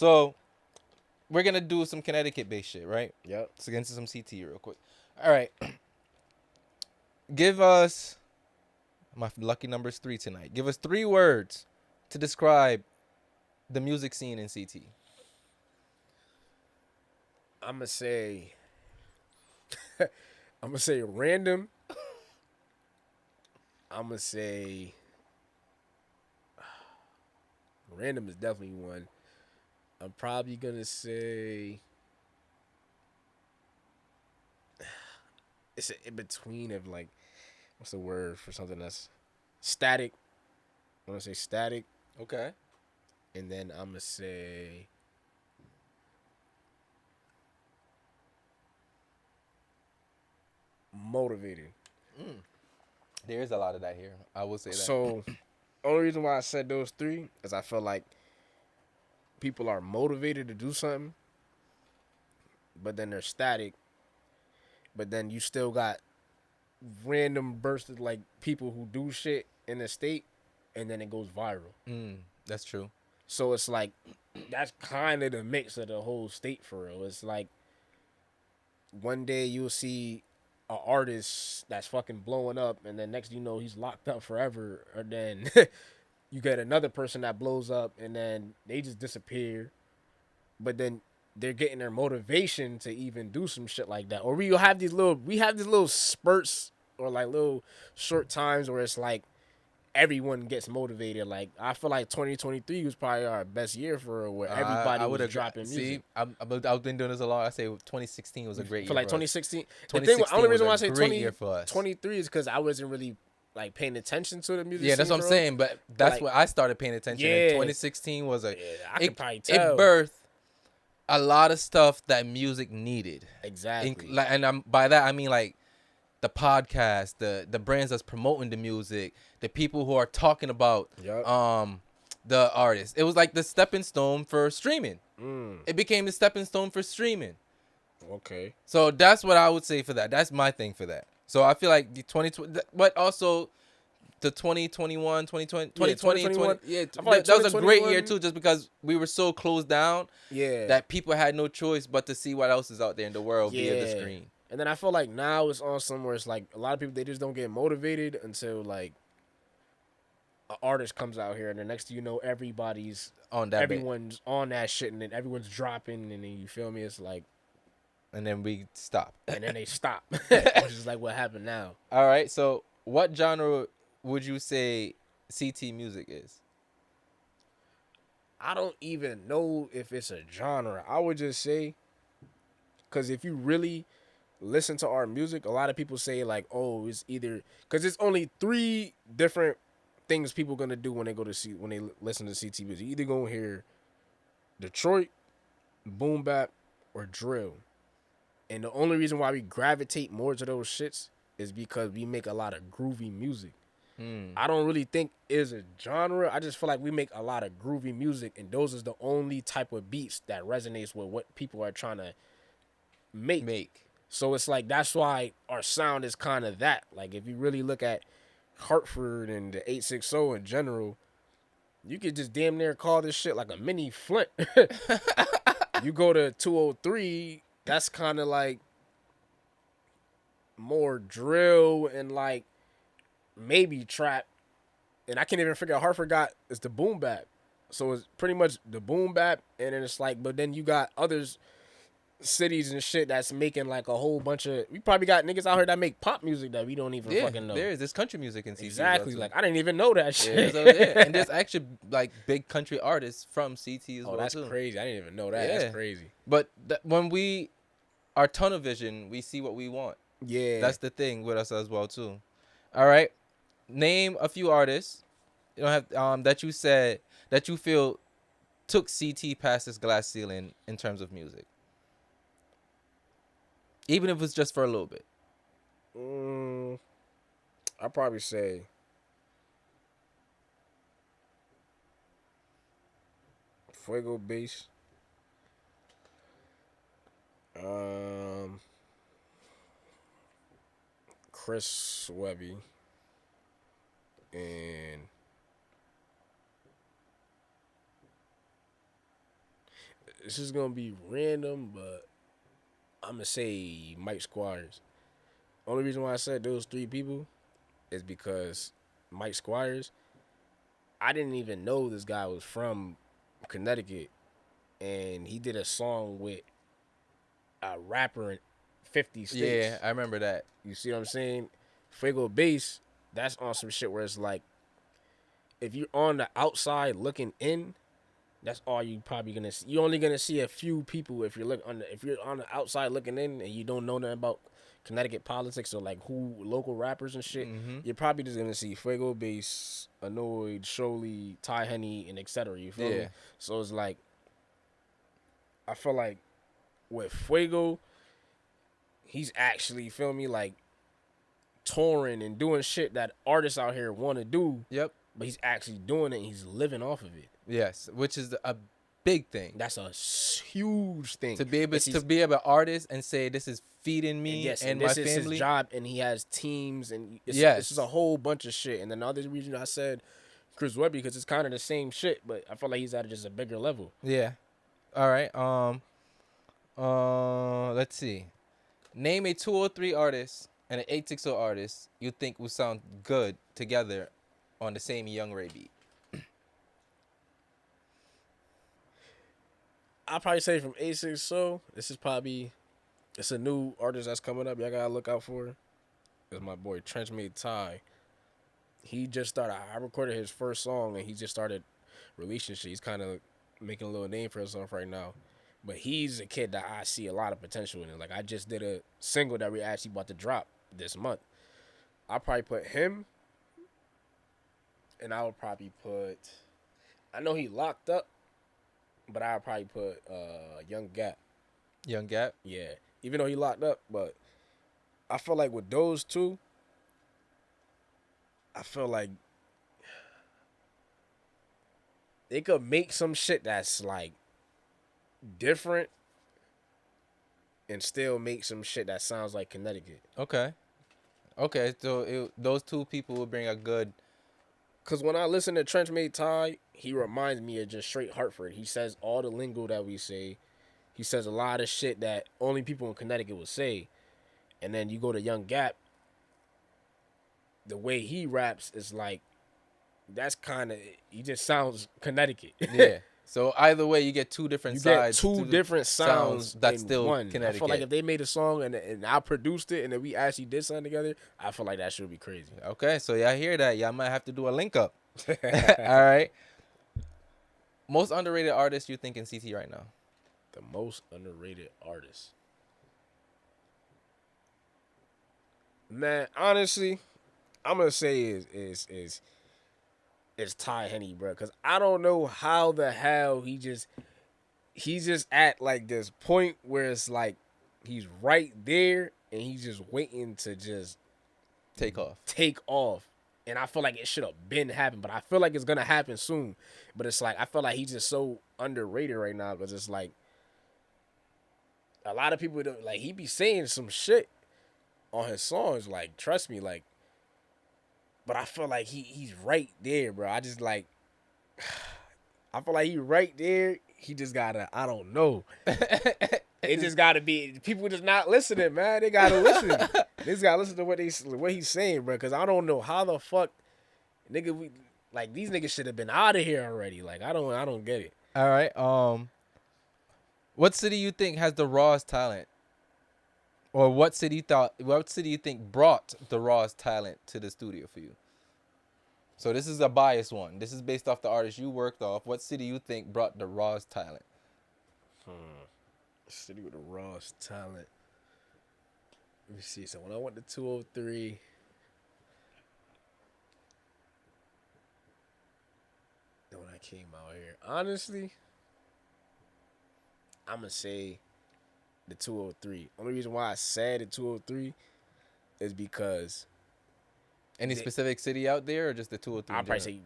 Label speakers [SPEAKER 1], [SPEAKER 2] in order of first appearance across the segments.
[SPEAKER 1] So we're gonna do some Connecticut-based shit, right?
[SPEAKER 2] Yep.
[SPEAKER 1] Let's get into some CT real quick. All right, give us my lucky number's 3 tonight. Give us 3 words to describe the music scene in CT.
[SPEAKER 2] I'm gonna say. I'm gonna say random. I'm gonna say random is definitely one. I'm probably gonna say it's an in between of like what's the word for something that's static. I'm gonna say static,
[SPEAKER 1] Okay.
[SPEAKER 2] and then I'm gonna say motivated.
[SPEAKER 1] There is a lot of that here. I will say that.
[SPEAKER 2] So, only reason why I said those three is I feel like people are motivated to do something, but then they're static. But then you still got random bursts of like people who do shit in the state, and then it goes viral.
[SPEAKER 1] That's true.
[SPEAKER 2] So it's like that's kind of the mix of the whole state for real. It's like one day you'll see an artist that's fucking blowing up, and then next thing you know he's locked up forever, or then you get another person that blows up, and then they just disappear. But then they're getting their motivation to even do some shit like that. Or we have these little spurts or like little short times where it's like everyone gets motivated. Like I feel like 2023 was probably our best year for where everybody
[SPEAKER 1] I would
[SPEAKER 2] was
[SPEAKER 1] agree.
[SPEAKER 2] dropping music.
[SPEAKER 1] See, I've been doing this a lot. I say 2016 was a great
[SPEAKER 2] For
[SPEAKER 1] year
[SPEAKER 2] like
[SPEAKER 1] for us.
[SPEAKER 2] 2016, the
[SPEAKER 1] 2016
[SPEAKER 2] only reason why I
[SPEAKER 1] was a
[SPEAKER 2] say
[SPEAKER 1] great year for us.
[SPEAKER 2] 2023 is because I wasn't really like paying attention to the music.
[SPEAKER 1] Yeah, that's
[SPEAKER 2] scene
[SPEAKER 1] what I'm
[SPEAKER 2] for real.
[SPEAKER 1] saying. But that's
[SPEAKER 2] like,
[SPEAKER 1] when I started paying attention.
[SPEAKER 2] Yeah.
[SPEAKER 1] And 2016 was a.
[SPEAKER 2] Yeah, I could probably
[SPEAKER 1] It
[SPEAKER 2] tell.
[SPEAKER 1] birthed a lot of stuff that music needed.
[SPEAKER 2] Exactly.
[SPEAKER 1] And by that I mean like the podcast, the brands that's promoting the music, the people who are talking about
[SPEAKER 2] Yup.
[SPEAKER 1] the artists. It was like the stepping stone for streaming.
[SPEAKER 2] Mm,
[SPEAKER 1] It became the stepping stone for streaming.
[SPEAKER 2] okay.
[SPEAKER 1] So that's what I would say for that. That's my thing for that. So I feel like the 2020, but also the 2021, 2020, 2020,
[SPEAKER 2] 2021.
[SPEAKER 1] yeah,
[SPEAKER 2] I feel like
[SPEAKER 1] that was a great year
[SPEAKER 2] 2021
[SPEAKER 1] too, just because we were so closed down
[SPEAKER 2] Yeah.
[SPEAKER 1] that people had no choice but to see what else is out there in the world via the
[SPEAKER 2] Yeah.
[SPEAKER 1] screen.
[SPEAKER 2] And then I feel like now it's on somewhere it's like a lot of people they just don't get motivated until like an artist comes out here and the next thing you know everybody's
[SPEAKER 1] On that bit.
[SPEAKER 2] everyone's on that shit and then everyone's dropping and then you feel me it's like
[SPEAKER 1] And then we stop.
[SPEAKER 2] and then they stop. Which is like what happened now.
[SPEAKER 1] All right. So what genre would you say CT music is?
[SPEAKER 2] I don't even know if it's a genre. I would just say because if you really listen to our music, a lot of people say like, oh, it's either because it's only 3 different things people gonna do when they go to see when they listen to CT music. You either gonna hear Detroit, boom bap, or drill. And the only reason why we gravitate more to those shits is because we make a lot of groovy music. I don't really think it's a genre. I just feel like we make a lot of groovy music, and those is the only type of beats that resonates with what people are trying to make. So it's like that's why our sound is kind of that. Like if you really look at Hartford and the 860 in general, you could just damn near call this shit like a mini Flint. You go to 203, that's kind of like more drill and like maybe trap. And I can't even figure out Hartford got it's the boom bap. So it's pretty much the boom bap, and then it's like, but then you got others cities and shit that's making like a whole bunch of. We probably got niggas out here that make pop music that we don't even fucking know.
[SPEAKER 1] There is this country music in CT.
[SPEAKER 2] Exactly. Like I didn't even know that shit.
[SPEAKER 1] And there's actually like big country artists from CT as well.
[SPEAKER 2] Oh, that's
[SPEAKER 1] too.
[SPEAKER 2] crazy. I didn't even know that.
[SPEAKER 1] Yeah.
[SPEAKER 2] That's crazy.
[SPEAKER 1] But when we are tunnel vision, we see what we want.
[SPEAKER 2] Yeah.
[SPEAKER 1] That's the thing with us as well too. All right. Name a few artists you don't have that you said that you feel took CT past this glass ceiling in terms of music. Even if it's just for a little bit.
[SPEAKER 2] I'd probably say Fuego Bass. Chris Webby. And This is gonna be random, but I'm gonna say Mike Squires. Only reason why I said those three people is because Mike Squires. I didn't even know this guy was from Connecticut, and he did a song with a rapper in 50 states.
[SPEAKER 1] Yeah, I remember that.
[SPEAKER 2] You see what I'm saying? Fuego Bass. That's on some shit where it's like, if you're on the outside looking in, that's all you probably gonna see. You're only gonna see a few people if you're on the outside looking in and you don't know nothing about Connecticut politics or like who local rappers and shit.
[SPEAKER 1] Mm-hmm.
[SPEAKER 2] You're probably just gonna see Fuego Bass, Annoyed, Sholey, Ty Henny, and etc. You feel me?
[SPEAKER 1] Yeah.
[SPEAKER 2] So it's like, I feel like with Fuego, he's actually, feel me, like touring and doing shit that artists out here want to do,
[SPEAKER 1] Yep.
[SPEAKER 2] but he's actually doing it and he's living off of it.
[SPEAKER 1] Yes, which is a big thing.
[SPEAKER 2] That's a huge thing.
[SPEAKER 1] To be able an artist and say this is feeding me
[SPEAKER 2] yes,
[SPEAKER 1] and
[SPEAKER 2] this
[SPEAKER 1] my
[SPEAKER 2] is
[SPEAKER 1] family.
[SPEAKER 2] his job, and he has teams, and
[SPEAKER 1] Yes.
[SPEAKER 2] this is a whole bunch of shit. And then the other reason I said Chris Webby, because it's kind of the same shit, but I feel like he's at just a bigger level.
[SPEAKER 1] Yeah. All right. Let's see. Name a 203 artist and an 860 artist you think will sound good together on the same Young Ray beat.
[SPEAKER 2] I'll probably say from A6 this is probably, it's a new artist that's coming up. Y'all gotta look out for. It's my boy Trench Made Ty. He just started. I recorded his first song and he just started releasing shit. He's kind of making a little name for himself right now. But he's a kid that I see a lot of potential in. Like, I just did a single that we actually about to drop this month. I'll probably put him, and I would probably put, I know he locked up, but I'll probably put Young Gap.
[SPEAKER 1] Young Gap?
[SPEAKER 2] Yeah. Even though he locked up, but I feel like with those two, I feel like they could make some shit that's like different and still make some shit that sounds like Connecticut.
[SPEAKER 1] Okay. So those two people will bring a good.
[SPEAKER 2] Cause when I listen to Trench Made Ty, he reminds me of just straight Hartford. He says all the lingo that we say. He says a lot of shit that only people in Connecticut would say. And then you go to Young Gap, the way he raps is like, that's kind of, he just sounds Connecticut.
[SPEAKER 1] Yeah. So either way, you get two different sides.
[SPEAKER 2] Two different sounds
[SPEAKER 1] that's
[SPEAKER 2] in
[SPEAKER 1] still
[SPEAKER 2] one.
[SPEAKER 1] Connecticut.
[SPEAKER 2] I feel like if they made a song and I produced it and then we actually did something together, I feel like that should be crazy.
[SPEAKER 1] Okay, so y'all hear that? Y'all might have to do a link up. All right. Most underrated artist you think in CT right now?
[SPEAKER 2] The most underrated artist. Man, honestly, I'm gonna say is Ty Henny, bro. Cause I don't know how the hell he's just at like this point where it's like he's right there and he's just waiting to just
[SPEAKER 1] Take
[SPEAKER 2] off. And I feel like it should have been happened, but I feel like it's gonna happen soon. But it's like I feel like he's just so underrated right now because it's like a lot of people don't, like, he be saying some shit on his songs, like, trust me, like, but I feel like he's right there, bro. I just like, I feel like he's right there. He just gotta, I don't know. It just gotta be, people just not listening, man. They gotta listen. They just gotta listen to what he's saying, bro. Cause I don't know how the fuck, nigga, like, these niggas should have been out of here already. Like, I don't get it.
[SPEAKER 1] All right. What city you think has the rawest talent? Or what city you think brought the rawest talent to the studio for you? So this is a biased one. This is based off the artist you worked off. What city you think brought the rawest talent?
[SPEAKER 2] City with the rawest talent. Let me see. So when I went to 203, then when I came out here, honestly, I'm gonna say the 203. Only reason why I said the 203 is because
[SPEAKER 1] Any specific city out there or just the 203?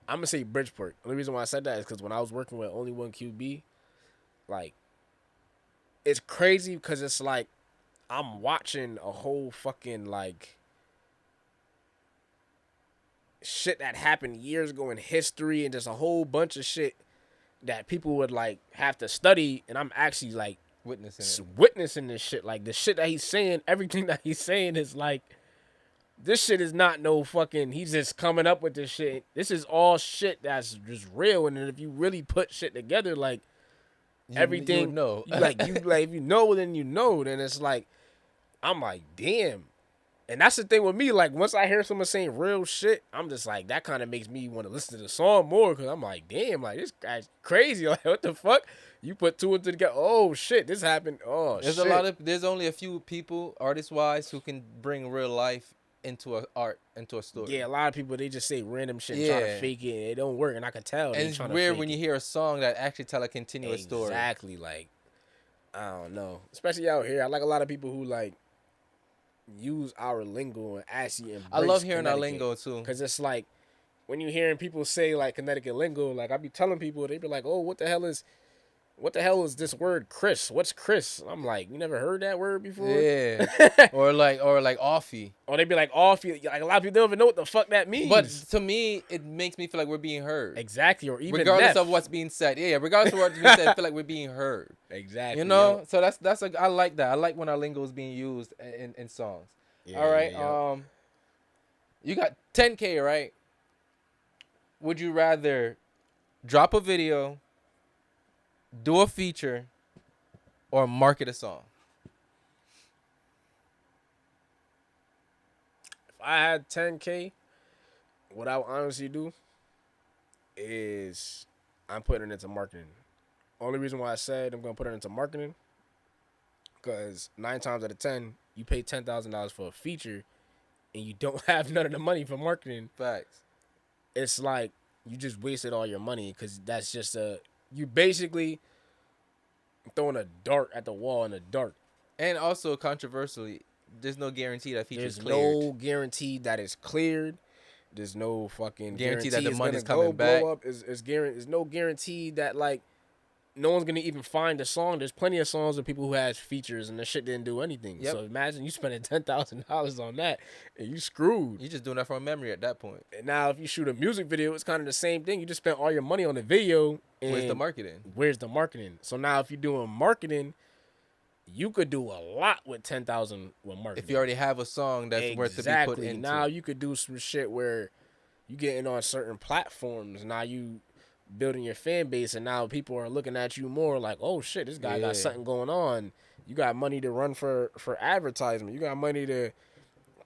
[SPEAKER 2] I'm gonna say Bridgeport. Only reason why I said that is because when I was working with Only One QB, like, it's crazy because it's like I'm watching a whole fucking like shit that happened years ago in history and just a whole bunch of shit that people would like have to study, and I'm actually like witnessing this shit. Like the shit that he's saying, everything that he's saying is like, this shit is not no fucking. He's just coming up with this shit. This is all shit that's just real. And then if you really put shit together, like everything,
[SPEAKER 1] you know,
[SPEAKER 2] you like if you know, then you know. Then it's like, I'm like, damn. And that's the thing with me. Like once I hear someone saying real shit, I'm just like, that kind of makes me want to listen to the song more, because I'm like, damn, like this guy's crazy. Like what the fuck? You put two and two together. Oh shit, this happened. Oh
[SPEAKER 1] there's
[SPEAKER 2] shit.
[SPEAKER 1] there's only a few people, artist wise, who can bring real life into a story.
[SPEAKER 2] Yeah, a lot of people, they just say random shit and try to fake it, and it don't work, and I can tell.
[SPEAKER 1] And it's weird when you hear a song that actually tell a continuous story.
[SPEAKER 2] Exactly, like, I don't know. Especially out here, I like a lot of people who like use our lingo and actually embrace.
[SPEAKER 1] I love hearing our lingo too,
[SPEAKER 2] because it's like when you hearing people say like Connecticut lingo, like I be telling people, they be like, "Oh, what the hell is this word, Chris? What's Chris?" I'm like, "You never heard that word before?"
[SPEAKER 1] Yeah. or like offie.
[SPEAKER 2] Or they be like offie. Like a lot of people don't even know what the fuck that means.
[SPEAKER 1] But to me, it makes me feel like we're being heard.
[SPEAKER 2] Exactly. Or even
[SPEAKER 1] regardless of what's being said. Yeah, regardless of what's being said, I feel like we're being heard.
[SPEAKER 2] Exactly.
[SPEAKER 1] You know? Yo. So that's I like that. I like when our lingo is being used in songs. Yeah, all right. Yeah. You got 10K, right? Would you rather drop a video, do a feature, or market a song?
[SPEAKER 2] If I had 10K, what I would honestly do is I'm putting it into marketing. Only reason why I said I'm going to put it into marketing, because 9 times out of 10, you pay $10,000 for a feature and you don't have none of the money for marketing.
[SPEAKER 1] Facts.
[SPEAKER 2] It's like you just wasted all your money, because that's just you basically throwing a dart at the wall in the dark.
[SPEAKER 1] And also, controversially, there's no guarantee that feature's cleared.
[SPEAKER 2] There's no guarantee that it's cleared. There's no fucking guarantee
[SPEAKER 1] that the
[SPEAKER 2] it's
[SPEAKER 1] money's
[SPEAKER 2] gonna
[SPEAKER 1] coming back.
[SPEAKER 2] Blow up. There's no guarantee that like no one's gonna even find the song. There's plenty of songs of people who has features and the shit didn't do anything. Yep. So imagine you spending $10,000 on that and you screwed.
[SPEAKER 1] You just doing that from memory at that point.
[SPEAKER 2] And now if you shoot a music video, it's kind of the same thing. You just spent all your money on the video. And
[SPEAKER 1] where's the marketing?
[SPEAKER 2] Where's the marketing? So now if you're doing marketing, you could do a lot with $10,000 with marketing.
[SPEAKER 1] If you already have a song that's worth to be put into.
[SPEAKER 2] Now you could do some shit where you getting on certain platforms. Now you building your fan base, and now people are looking at you more like, oh shit, this guy got something going on. You got money to run for advertisement. You got money to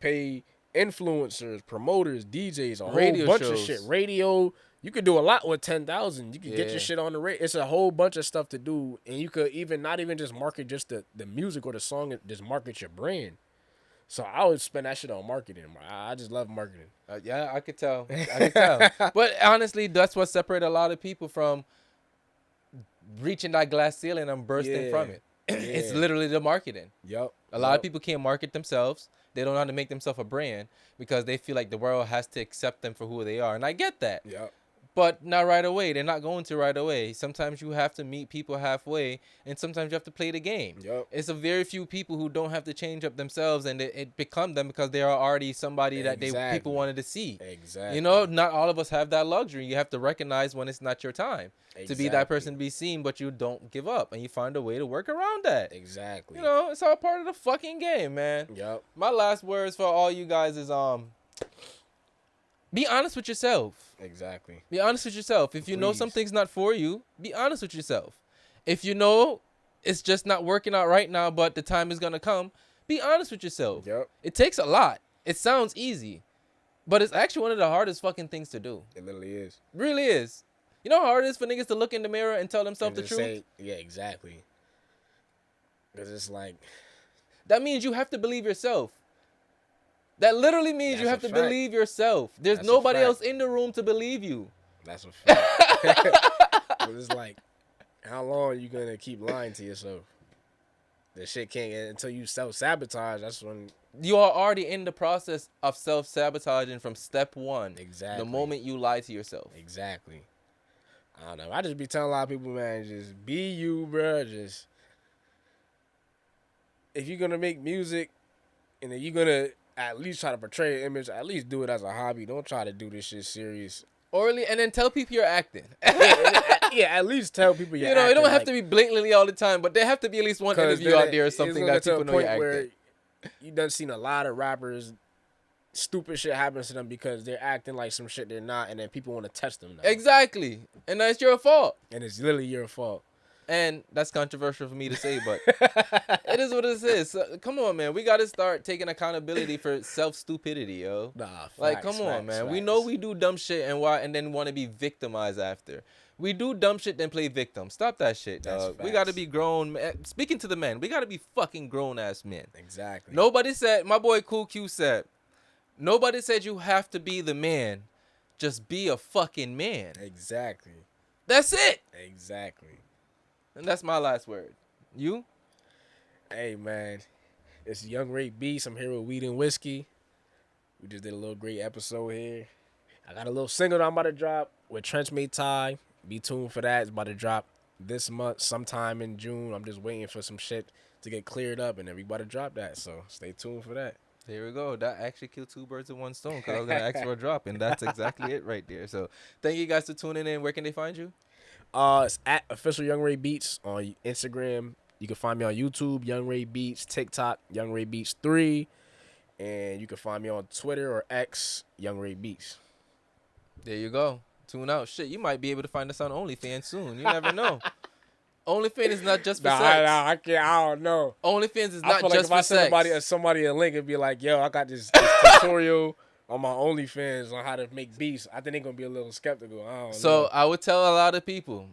[SPEAKER 2] pay influencers, promoters, DJs, a whole bunch of shit. Radio. You could do a lot with 10,000. You could get your shit on the radio. It's a whole bunch of stuff to do, and you could even not even just market just the music or the song, just market your brand. So I would spend that shit on marketing. I just love marketing.
[SPEAKER 1] Yeah, I could tell. I could tell. But honestly, that's what separates a lot of people from reaching that glass ceiling and bursting from it. It's literally the marketing.
[SPEAKER 2] Yep.
[SPEAKER 1] A lot of people can't market themselves. They don't know how to make themselves a brand because they feel like the world has to accept them for who they are. And I get that.
[SPEAKER 2] Yep.
[SPEAKER 1] But not right away. They're not going to right away. Sometimes you have to meet people halfway, and sometimes you have to play the game.
[SPEAKER 2] Yep.
[SPEAKER 1] It's a very few people who don't have to change up themselves, and it become them because they are already somebody that people wanted to see.
[SPEAKER 2] Exactly.
[SPEAKER 1] You know, not all of us have that luxury. You have to recognize when it's not your time to be that person to be seen, but you don't give up, and you find a way to work around that.
[SPEAKER 2] Exactly.
[SPEAKER 1] You know, it's all part of the fucking game, man.
[SPEAKER 2] Yep.
[SPEAKER 1] My last words for all you guys is be honest with yourself.
[SPEAKER 2] Exactly.
[SPEAKER 1] Be honest with yourself. If you know something's not for you, be honest with yourself. If you know it's just not working out right now, but the time is going to come, be honest with yourself.
[SPEAKER 2] Yep.
[SPEAKER 1] It takes a lot. It sounds easy, but it's actually one of the hardest fucking things to do.
[SPEAKER 2] It literally is.
[SPEAKER 1] Really is. You know how hard it is for niggas to look in the mirror and tell themselves the truth?
[SPEAKER 2] Yeah, exactly. Because it's like...
[SPEAKER 1] That means you have to believe yourself. That literally means you have to believe yourself. There's nobody else in the room to believe you.
[SPEAKER 2] That's a fact. But it's like, how long are you going to keep lying to yourself? The shit can't get until you self-sabotage. That's when...
[SPEAKER 1] You are already in the process of self-sabotaging from step one.
[SPEAKER 2] Exactly.
[SPEAKER 1] The moment you lie to yourself.
[SPEAKER 2] Exactly. I don't know. I just be telling a lot of people, man, just be you, bro. Just... If you're going to make music and then you're going to at least try to portray an image, at least do it as a hobby. Don't try to do this shit serious.
[SPEAKER 1] And then tell people you're acting.
[SPEAKER 2] Yeah, at least tell people you're
[SPEAKER 1] You know, it don't have
[SPEAKER 2] like,
[SPEAKER 1] to be blatantly all the time, but there have to be at least one
[SPEAKER 2] 'cause
[SPEAKER 1] interview
[SPEAKER 2] then
[SPEAKER 1] out there or
[SPEAKER 2] it's
[SPEAKER 1] something
[SPEAKER 2] gonna
[SPEAKER 1] that
[SPEAKER 2] get to
[SPEAKER 1] people
[SPEAKER 2] a
[SPEAKER 1] know you're
[SPEAKER 2] point where
[SPEAKER 1] acting.
[SPEAKER 2] you done seen a lot of rappers, stupid shit happens to them because they're acting like some shit they're not, and then people want to test them now.
[SPEAKER 1] Exactly. And that's your fault.
[SPEAKER 2] And it's literally your fault.
[SPEAKER 1] And that's controversial for me to say, but it is what it is. So, come on, man. We got to start taking accountability for self-stupidity, yo.
[SPEAKER 2] Nah,
[SPEAKER 1] Like,
[SPEAKER 2] facts,
[SPEAKER 1] come on,
[SPEAKER 2] facts,
[SPEAKER 1] man.
[SPEAKER 2] facts.
[SPEAKER 1] We know we do dumb shit and then want to be victimized after. We do dumb shit, then play victim. Stop that shit,
[SPEAKER 2] That's
[SPEAKER 1] dog. We got to
[SPEAKER 2] facts.
[SPEAKER 1] be grown. Speaking to the men, we got to be fucking grown-ass men.
[SPEAKER 2] Exactly.
[SPEAKER 1] Nobody said, my boy Cool Q said, nobody said you have to be the man. Just be a fucking man.
[SPEAKER 2] Exactly.
[SPEAKER 1] That's it.
[SPEAKER 2] Exactly.
[SPEAKER 1] And that's my last word. You?
[SPEAKER 2] Hey, man. It's Young Ray Beats. I'm here with Weed and Whiskey. We just did a little great episode here. I got a little single that I'm about to drop with Trench Made Tie. Be tuned for that. It's about to drop this month, sometime in June. I'm just waiting for some shit to get cleared up, and then we about to drop that. So stay tuned for that.
[SPEAKER 1] There we go. That actually killed two birds with one stone because I was going to ask for a drop, and that's exactly it right there. So thank you guys for tuning in. Where can they find you?
[SPEAKER 2] It's at official Young Ray Beats on Instagram. You can find me on YouTube, Young Ray Beats, TikTok, Young Ray Beats 3, and you can find me on Twitter or X, Young Ray Beats.
[SPEAKER 1] There you go. Tune out. Shit, you might be able to find us on OnlyFans soon. You never know. OnlyFans is not just for sex.
[SPEAKER 2] I can't. I don't know.
[SPEAKER 1] OnlyFans is
[SPEAKER 2] I
[SPEAKER 1] not
[SPEAKER 2] feel like
[SPEAKER 1] just
[SPEAKER 2] if I
[SPEAKER 1] for
[SPEAKER 2] send
[SPEAKER 1] sex.
[SPEAKER 2] somebody a link and be like, yo, I got this tutorial on my OnlyFans on how to make beats, I think they're going to be a little skeptical. I don't
[SPEAKER 1] So
[SPEAKER 2] know.
[SPEAKER 1] I would tell a lot of people,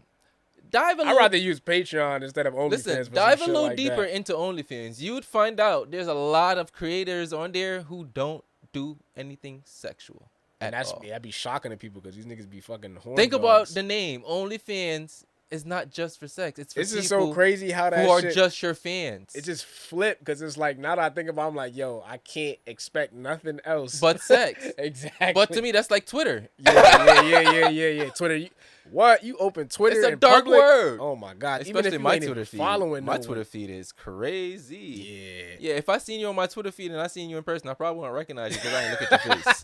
[SPEAKER 1] dive a
[SPEAKER 2] I'd
[SPEAKER 1] little.
[SPEAKER 2] rather use Patreon instead of OnlyFans.
[SPEAKER 1] Listen,
[SPEAKER 2] for some
[SPEAKER 1] dive a
[SPEAKER 2] shit
[SPEAKER 1] little
[SPEAKER 2] like
[SPEAKER 1] deeper
[SPEAKER 2] that.
[SPEAKER 1] into OnlyFans. You would find out there's a lot of creators on there who don't do anything sexual at
[SPEAKER 2] And
[SPEAKER 1] all.
[SPEAKER 2] that'd be shocking to people because these niggas be fucking horn
[SPEAKER 1] Think about
[SPEAKER 2] dogs.
[SPEAKER 1] the name. OnlyFans is not just for sex. It's for
[SPEAKER 2] It's
[SPEAKER 1] people
[SPEAKER 2] just so crazy how that
[SPEAKER 1] who are
[SPEAKER 2] shit,
[SPEAKER 1] just your fans.
[SPEAKER 2] it just flipped because it's like, now that I think about it, I'm like, yo, I can't expect nothing else.
[SPEAKER 1] but sex.
[SPEAKER 2] Exactly.
[SPEAKER 1] But to me, that's like Twitter.
[SPEAKER 2] Yeah. Twitter. You open Twitter
[SPEAKER 1] It's a
[SPEAKER 2] in
[SPEAKER 1] dark
[SPEAKER 2] public?
[SPEAKER 1] word.
[SPEAKER 2] Oh my God.
[SPEAKER 1] Especially
[SPEAKER 2] Even if you
[SPEAKER 1] my
[SPEAKER 2] ain't even
[SPEAKER 1] Twitter feed.
[SPEAKER 2] following
[SPEAKER 1] My
[SPEAKER 2] no
[SPEAKER 1] Twitter
[SPEAKER 2] one.
[SPEAKER 1] feed is crazy.
[SPEAKER 2] Yeah.
[SPEAKER 1] Yeah, if I seen you on my Twitter feed and I seen you in person, I probably won't recognize you because I ain't look at your face.